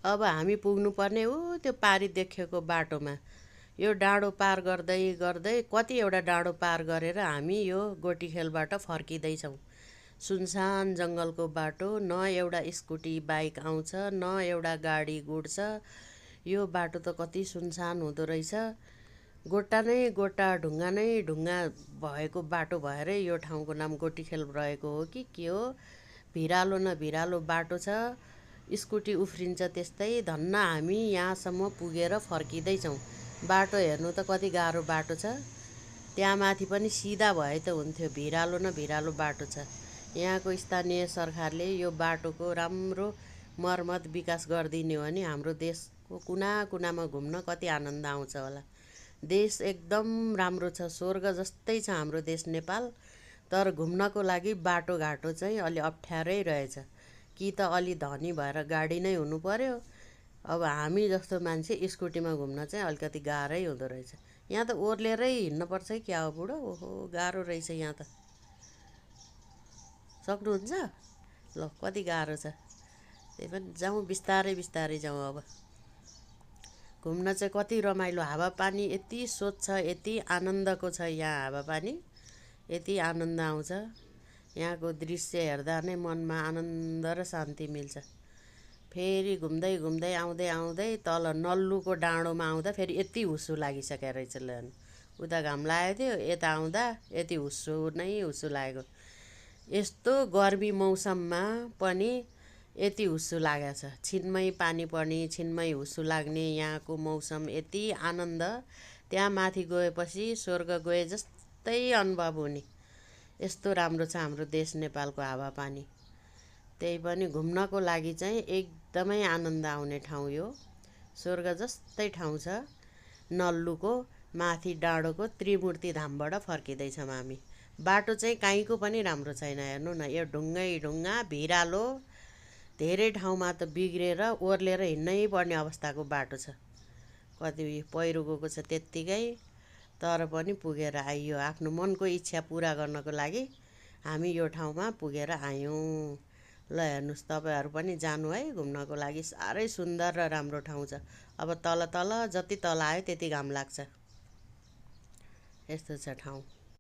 अब हामी पुग्नुपर्ने ऊ त्यो पारी देखेको बाटोमा। यो डाँडो पार गर्दै गर्दै कतिवटा डाँडो पार गरेर हामी यो गोटीखेलबाट फर्किँदैछौँ। सुनसान जङ्गलको बाटो, न एउटा स्कुटी बाइक आउँछ, न एउटा गाडी गुड्छ। यो बाटो त कति सुनसान हुँदो रहेछ। गोटा नै गोटा, ढुङ्गा नै ढुङ्गा भएको बाटो भएरै यो ठाउँको नाम गोटीखेल रहेको हो कि के हो। भिरालो न भिरालो बाटो छ, स्कुटी उफ्रिन्छ त्यस्तै। धन्न हामी यहाँसम्म पुगेर फर्किँदैछौँ। बाटो हेर्नु त कति गाह्रो बाटो छ। त्यहाँ माथि पनि सिधा भए त हुन्थ्यो, भिरालो न भिरालो बाटो छ। यहाँको स्थानीय सरकारले यो बाटोको राम्रो मर्मत विकास गरिदिने हो भने हाम्रो देशको कुना कुनामा घुम्न कति आनन्द आउँछ होला। देश एकदम राम्रो छ, स्वर्ग जस्तै छ हाम्रो देश नेपाल। तर घुम्नको लागि बाटोघाटो चाहिँ अलि अप्ठ्यारै रहेछ। कि त अलि धनी भएर गाडी नै हुनु पर्यो। अब हामी जस्तो मान्छे स्कुटीमा घुम्न चाहिँ अलिकति गाह्रै हुँदो रहेछ। यहाँ त ओर्लेरै हिँड्नुपर्छ कि क्या हो बुढो? ओहो, गाह्रो रहेछ यहाँ त। सक्नुहुन्छ? ल, कति गाह्रो छ। त्यही पनि जाउँ, बिस्तारै बिस्तारै जाउँ। अब घुम्न चाहिँ कति रमाइलो, हावापानी यति स्वच्छ, यति आनन्दको छ यहाँ हावापानी, यति आनन्द आउँछ। यहाँको दृश्य हेर्दा नै मनमा आनन्द र शान्ति मिल्छ। फेरि घुम्दै घुम्दै आउँदै आउँदै तल नल्लुको डाँडोमा आउँदा फेरि यति हुस्सु लागिसकेको रहेछ। ल, उता घाम लागेको थियो, यता आउँदा यति हुस्सु नै हुस्सु लागेको। यस्तो गर्मी मौसममा पनि यति हुस्सु लागेको छ। छिनमै पानी पर्ने, छिनमै हुस्सु लाग्ने यहाँको मौसम यति आनन्द। त्यहाँ माथि गएपछि स्वर्ग गए जस्तै अनुभव हुने। यस्तो राम्रो छ हाम्रो देश नेपालको हावापानी। त्यही पनि घुम्नको लागि चाहिँ एकदमै आनन्द आउने ठाउँ यो। स्वर्ग जस्तै ठाउँ छ। नल्लुको माथि डाँडोको त्रिमूर्ति धामबाट फर्किँदैछौँ हामी। बाटो चाहिँ काहीँको पनि राम्रो छैन, हेर्नु न। यो ढुङ्गै ढुङ्गा, भिरालो, धेरै ठाउँमा त बिग्रेर ओर्लेर हिँड्नै पर्ने अवस्थाको बाटो छ। कति पहिरो गएको छ त्यत्तिकै, तर पनि पुगेर आइयो। आफ्नो मनको इच्छा पुरा गर्नको लागि हामी यो ठाउँमा पुगेर आयौँ। ल, हेर्नुहोस्, तपाईँहरू पनि जानु है घुम्नको लागि। साह्रै सुन्दर र राम्रो ठाउँ छ। अब तल तल जति तल आयो त्यति घाम लाग्छ। यस्तो छ ठाउँ।